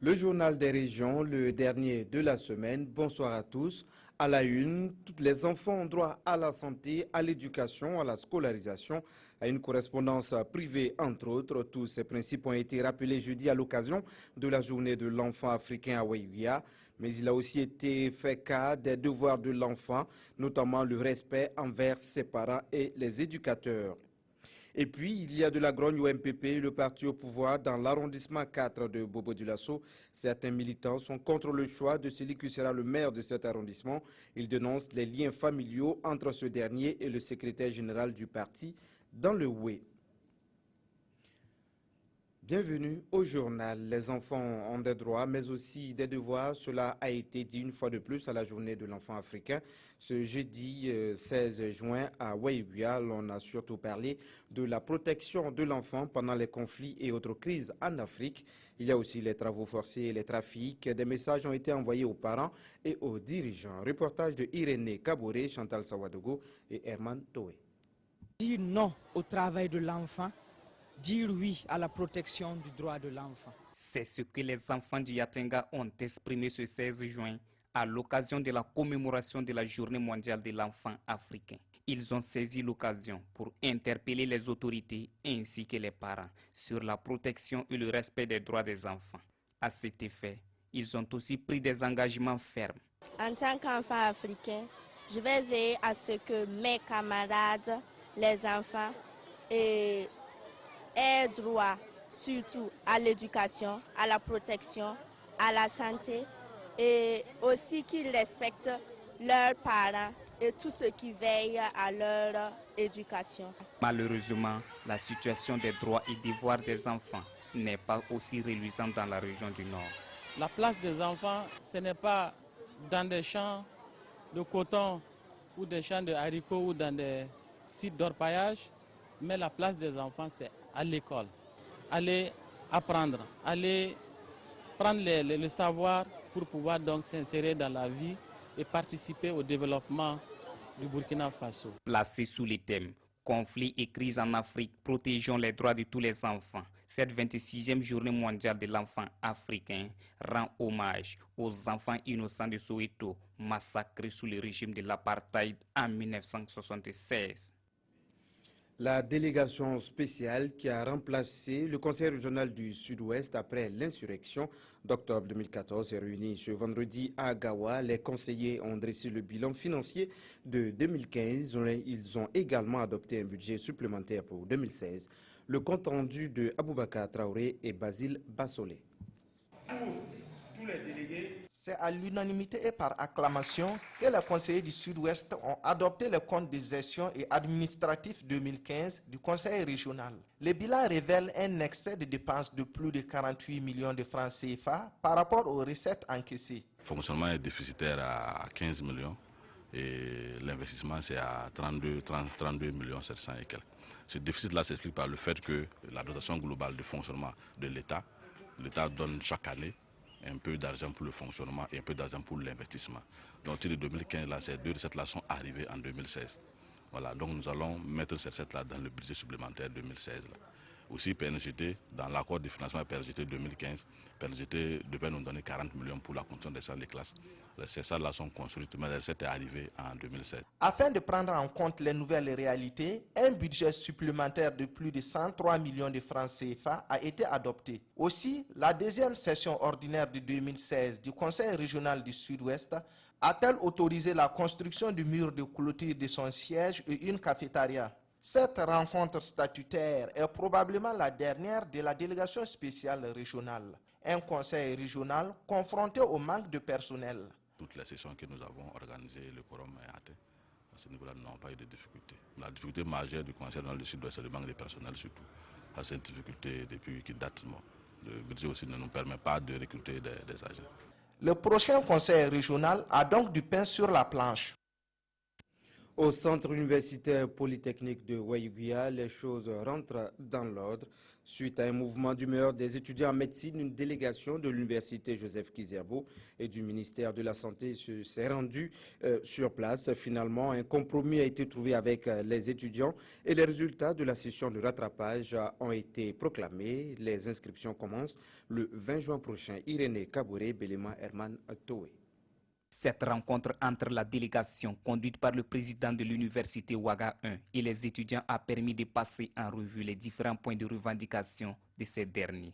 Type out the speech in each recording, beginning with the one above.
Le journal des régions, le dernier de la semaine. Bonsoir à tous. À la une, tous les enfants ont droit à la santé, à l'éducation, à la scolarisation, à une correspondance privée, entre autres. Tous ces principes ont été rappelés jeudi à l'occasion de la journée de l'enfant africain à Weywia. Mais il a aussi été fait cas des devoirs de l'enfant, notamment le respect envers ses parents et les éducateurs. Et puis, il y a de la grogne au MPP, le parti au pouvoir, dans l'arrondissement 4 de Bobo-Dioulasso. Certains militants sont contre le choix de celui qui sera le maire de cet arrondissement. Ils dénoncent les liens familiaux entre ce dernier et le secrétaire général du parti dans le Houé. Bienvenue au journal. Les enfants ont des droits, mais aussi des devoirs. Cela a été dit une fois de plus à la journée de l'enfant africain. Ce jeudi 16 juin à Weywia, on a surtout parlé de la protection de l'enfant pendant les conflits et autres crises en Afrique. Il y a aussi les travaux forcés et les trafics. Des messages ont été envoyés aux parents et aux dirigeants. Reportage de Irénée Kabouré, Chantal Sawadogo et Herman Toé. Dire non au travail de l'enfant, dire oui à la protection du droit de l'enfant. C'est ce que les enfants du Yatenga ont exprimé ce 16 juin à l'occasion de la commémoration de la Journée mondiale de l'enfant africain. Ils ont saisi l'occasion pour interpeller les autorités ainsi que les parents sur la protection et le respect des droits des enfants. À cet effet, ils ont aussi pris des engagements fermes. En tant qu'enfant africain, je vais veiller à ce que mes camarades, les enfants, aient droit surtout à l'éducation, à la protection, à la santé et aussi qu'ils respectent leurs parents et tous ceux qui veillent à leur éducation. Malheureusement, la situation des droits et devoirs des enfants n'est pas aussi reluisante dans la région du Nord. La place des enfants, ce n'est pas dans des champs de coton ou des champs de haricots ou dans des sites d'orpaillage, mais la place des enfants, c'est à l'école. Aller apprendre, aller prendre le savoir pour pouvoir donc s'insérer dans la vie et participer au développement du Burkina Faso. Placé sous les thèmes conflits et crises en Afrique, protégeons les droits de tous les enfants. Cette 26e journée mondiale de l'enfant africain rend hommage aux enfants innocents de Soweto, massacrés sous le régime de l'apartheid en 1976. La délégation spéciale qui a remplacé le Conseil régional du Sud-Ouest après l'insurrection d'octobre 2014 est réunie ce vendredi à Gawa. Les conseillers ont dressé le bilan financier de 2015. Ils ont également adopté un budget supplémentaire pour 2016. Le compte rendu de Aboubakar Traoré et Basile Bassolé. Tous les délégués. C'est à l'unanimité et par acclamation que les conseillers du Sud-Ouest ont adopté le compte de gestion et administratif 2015 du Conseil régional. Le bilan révèle un excès de dépenses de plus de 48 millions de francs CFA par rapport aux recettes encaissées. Le fonctionnement est déficitaire à 15 millions et l'investissement c'est à 32 millions 700 et quelques. Ce déficit-là s'explique par le fait que la dotation globale de fonctionnement de l'État donne chaque année un peu d'argent pour le fonctionnement et un peu d'argent pour l'investissement. Donc, de 2015, là, ces deux recettes-là sont arrivées en 2016. Voilà, donc nous allons mettre ces recettes-là dans le budget supplémentaire 2016. Là. Aussi, PNGT, dans l'accord de financement PNGT 2015, PNGT devait nous donner 40 millions pour la construction des salles de classe. Ces salles-là sont construites, mais les recettes sont arrivées en 2016. Afin de prendre en compte les nouvelles réalités, un budget supplémentaire de plus de 103 millions de francs CFA a été adopté. Aussi, la deuxième session ordinaire de 2016 du Conseil régional du Sud-Ouest a-t-elle autorisé la construction du mur de clôture de son siège et une cafétéria. Cette rencontre statutaire est probablement la dernière de la délégation spéciale régionale, un conseil régional confronté au manque de personnel. Toutes les sessions que nous avons organisées, le quorum est atteint. À ce niveau-là, nous n'avons pas eu de difficultés. La difficulté majeure du conseil régional du Sud-Ouest, c'est le manque de personnel surtout. C'est une difficulté depuis qui date. Le budget aussi ne nous permet pas de recruter des agents. Le prochain conseil régional a donc du pain sur la planche. Au centre universitaire polytechnique de Weywia, les choses rentrent dans l'ordre. Suite à un mouvement d'humeur des étudiants en médecine, une délégation de l'université Joseph Kizerbo et du ministère de la Santé s'est rendue sur place. Finalement, un compromis a été trouvé avec les étudiants et les résultats de la session de rattrapage ont été proclamés. Les inscriptions commencent le 20 juin prochain. Irénée Kabouré, Belema Herman Toé. Cette rencontre entre la délégation conduite par le président de l'université Ouaga 1 et les étudiants a permis de passer en revue les différents points de revendication de ces derniers.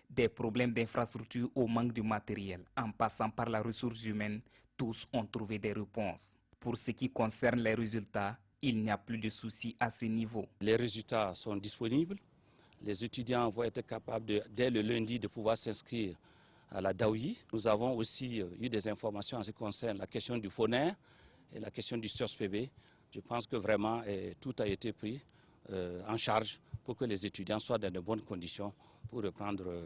Des problèmes d'infrastructure au manque de matériel, en passant par la ressource humaine, tous ont trouvé des réponses. Pour ce qui concerne les résultats, il n'y a plus de soucis à ce niveau. Les résultats sont disponibles. Les étudiants vont être capables, dès le lundi, de pouvoir s'inscrire à la DAOI. Nous avons aussi eu des informations en ce qui concerne la question du FONER et la question du SURSPB. Je pense que vraiment tout a été pris en charge pour que les étudiants soient dans de bonnes conditions pour reprendre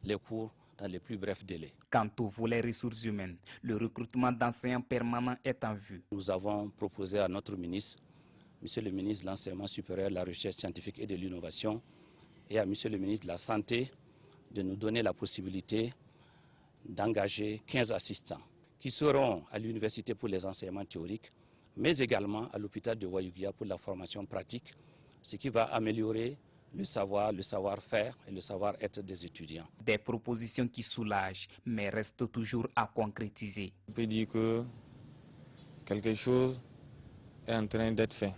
les cours dans les plus brefs délais. Quant au volet ressources humaines, le recrutement d'enseignants permanents est en vue. Nous avons proposé à notre ministre, Monsieur le ministre de l'Enseignement supérieur, de la Recherche scientifique et de l'Innovation, et à Monsieur le ministre de la Santé, de nous donner la possibilité d'engager 15 assistants qui seront à l'université pour les enseignements théoriques, mais également à l'hôpital de Wayugia pour la formation pratique, ce qui va améliorer le savoir-faire et le savoir-être des étudiants. Des propositions qui soulagent, mais restent toujours à concrétiser. On peut dire que quelque chose est en train d'être fait.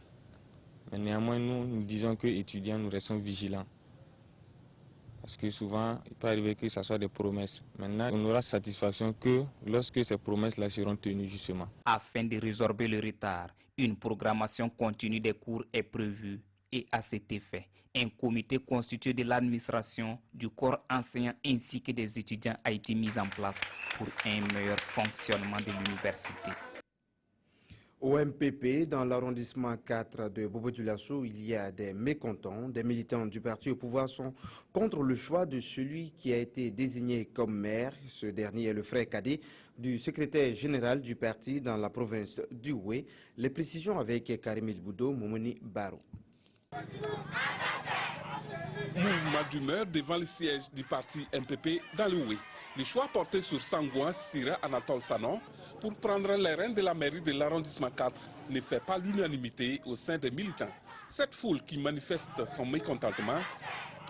Mais néanmoins, nous disons que étudiants, nous restons vigilants. Parce que souvent, il peut arriver que ce soit des promesses. Maintenant, on aura satisfaction que lorsque ces promesses-là seront tenues justement. Afin de résorber le retard, une programmation continue des cours est prévue. Et à cet effet, un comité constitué de l'administration, du corps enseignant ainsi que des étudiants a été mis en place pour un meilleur fonctionnement de l'université. Au MPP, dans l'arrondissement 4 de Bobo-Dioulasso, il y a des mécontents. Des militants du parti au pouvoir sont contre le choix de celui qui a été désigné comme maire. Ce dernier est le frère cadet du secrétaire général du parti dans la province du Oué. Les précisions avec Karim El-Boudo, Momoni Baro. Mouvement d'humeur devant le siège du parti MPP dans le Oué. Le choix porté sur Sangouin Sira Anatole Sanon pour prendre les rênes de la mairie de l'arrondissement 4 ne fait pas l'unanimité au sein des militants. Cette foule qui manifeste son mécontentement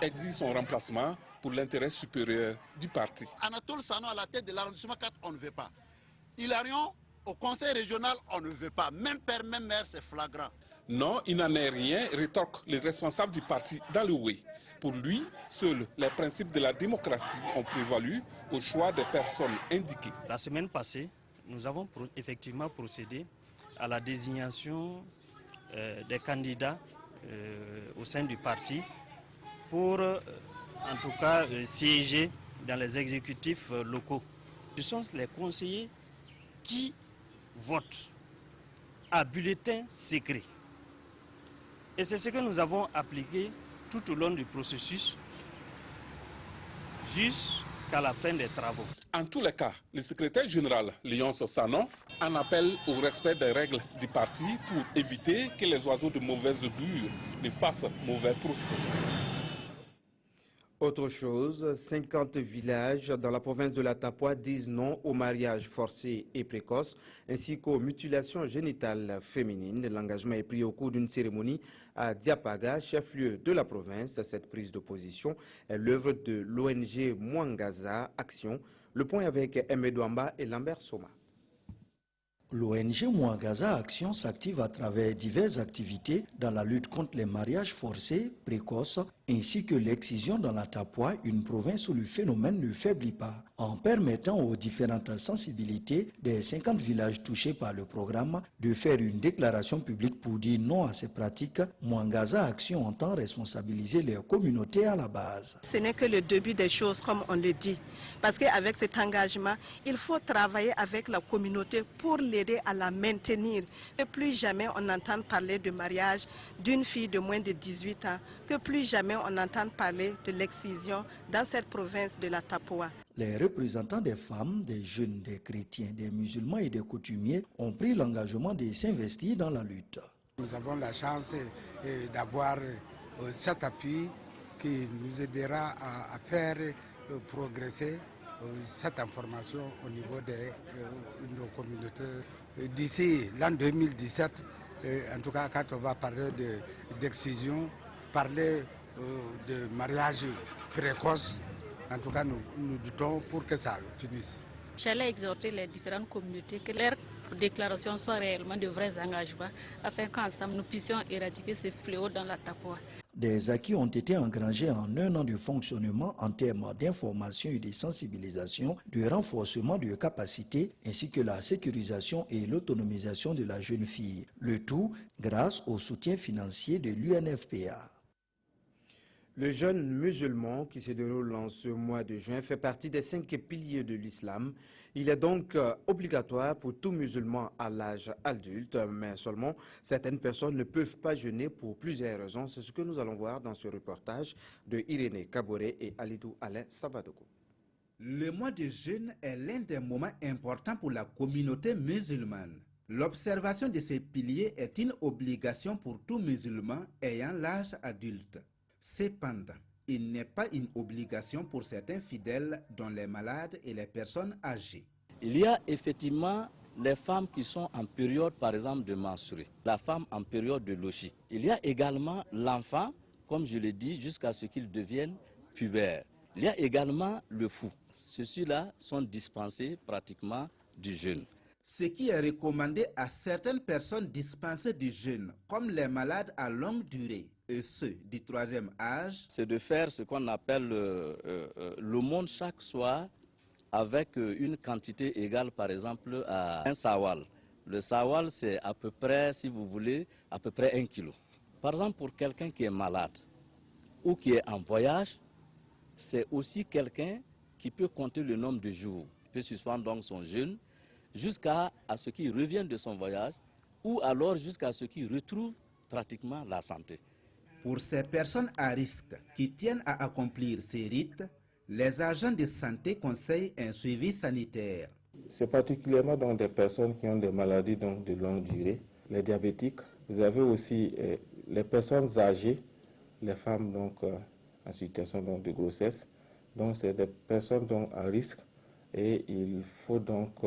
exige son remplacement pour l'intérêt supérieur du parti. Anatole Sanon à la tête de l'arrondissement 4, on ne veut pas. Hilarion au conseil régional, on ne veut pas. Même père, même mère, c'est flagrant. Non, il n'en est rien, rétorque les responsables du parti dans le Oué. Pour lui, seuls les principes de la démocratie ont prévalu au choix des personnes indiquées. La semaine passée, nous avons effectivement procédé à la désignation des candidats au sein du parti pour, en tout cas, siéger dans les exécutifs locaux. Ce sont les conseillers qui votent à bulletin secret. Et c'est ce que nous avons appliqué tout au long du processus jusqu'à la fin des travaux. En tous les cas, le secrétaire général Léon Sanon en appelle au respect des règles du parti pour éviter que les oiseaux de mauvaise augure ne fassent mauvais procès. Autre chose, 50 villages dans la province de la Tapua disent non au mariage forcé et précoce, ainsi qu'aux mutilations génitales féminines. L'engagement est pris au cours d'une cérémonie à Diapaga, chef-lieu de la province. Cette prise de position est l'œuvre de l'ONG Mwangaza Action. Le point avec Emedouamba et Lambert Soma. L'ONG Mwangaza Action s'active à travers diverses activités dans la lutte contre les mariages forcés, précoces, ainsi que l'excision dans la Tapua, une province où le phénomène ne faiblit pas. En permettant aux différentes sensibilités des 50 villages touchés par le programme de faire une déclaration publique pour dire non à ces pratiques, Mwangaza Action entend responsabiliser les communautés à la base. Ce n'est que le début des choses, comme on le dit. Parce qu'avec cet engagement, il faut travailler avec la communauté pour l'aider à la maintenir. Que plus jamais on entend parler de mariage d'une fille de moins de 18 ans, que plus jamais on entend parler de l'excision dans cette province de la Tapua. Les représentants des femmes, des jeunes, des chrétiens, des musulmans et des coutumiers ont pris l'engagement de s'investir dans la lutte. Nous avons la chance d'avoir cet appui qui nous aidera à faire progresser cette information au niveau de nos communautés. D'ici l'an 2017, en tout cas quand on va parler d'excision, parler de mariage précoce, en tout cas nous doutons pour que ça finisse. J'allais exhorter les différentes communautés que leurs déclarations soient réellement de vrais engagements afin qu'ensemble nous puissions éradiquer ce fléau dans la Tapoa. Des acquis ont été engrangés en un an de fonctionnement en termes d'information et de sensibilisation, de renforcement de capacités ainsi que la sécurisation et l'autonomisation de la jeune fille. Le tout grâce au soutien financier de l'UNFPA. Le jeûne musulman qui se déroule en ce mois de juin fait partie des 5 piliers de l'islam. Il est donc obligatoire pour tout musulman à l'âge adulte, mais seulement certaines personnes ne peuvent pas jeûner pour plusieurs raisons. C'est ce que nous allons voir dans ce reportage de Irénée Kaboré et Alidou Alain Savadogo. Le mois de jeûne est l'un des moments importants pour la communauté musulmane. L'observation de ces piliers est une obligation pour tout musulman ayant l'âge adulte. Cependant, il n'est pas une obligation pour certains fidèles, dont les malades et les personnes âgées. Il y a effectivement les femmes qui sont en période, par exemple, de menstruer, la femme en période de logis. Il y a également l'enfant, comme je l'ai dit, jusqu'à ce qu'il devienne pubère. Il y a également le fou. Ceux-là sont dispensés pratiquement du jeûne. Ce qui est recommandé à certaines personnes dispensées du jeûne, comme les malades à longue durée et ceux du 3e âge, c'est de faire ce qu'on appelle l'aumône chaque soir avec une quantité égale, par exemple, à un sawal. Le sawal, c'est à peu près, si vous voulez, à peu près 1 kilo. Par exemple, pour quelqu'un qui est malade ou qui est en voyage, c'est aussi quelqu'un qui peut compter le nombre de jours. Il peut suspendre donc son jeûne jusqu'à ce qu'il revienne de son voyage ou alors jusqu'à ce qu'il retrouve pratiquement la santé. Pour ces personnes à risque qui tiennent à accomplir ces rites, les agents de santé conseillent un suivi sanitaire. C'est particulièrement donc des personnes qui ont des maladies donc de longue durée, les diabétiques. Vous avez aussi les personnes âgées, les femmes donc en situation donc, de grossesse. Donc c'est des personnes donc à risque et il faut donc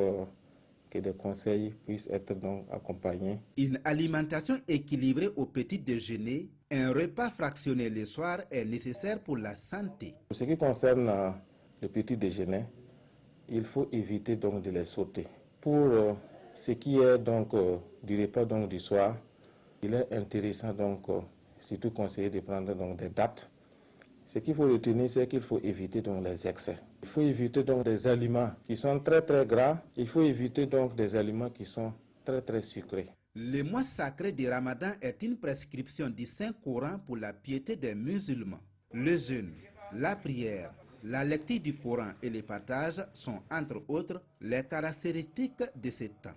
que des conseils puissent être donc accompagnés. Une alimentation équilibrée au petit déjeuner, un repas fractionné le soir est nécessaire pour la santé. Pour ce qui concerne le petit déjeuner, il faut éviter donc de les sauter. Pour ce qui est donc du repas donc du soir, il est intéressant donc surtout conseillé de prendre donc des dattes. Ce qu'il faut retenir, c'est qu'il faut éviter donc les excès. Il faut éviter donc des aliments qui sont très gras. Il faut éviter donc des aliments qui sont très sucrés. Le mois sacré du Ramadan est une prescription du Saint-Coran pour la piété des musulmans. Le jeûne, la prière, la lecture du Coran et les partages sont entre autres les caractéristiques de ce temps.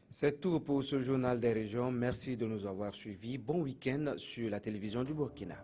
C'est tout pour ce journal des régions. Merci de nous avoir suivis. Bon week-end sur la télévision du Burkina.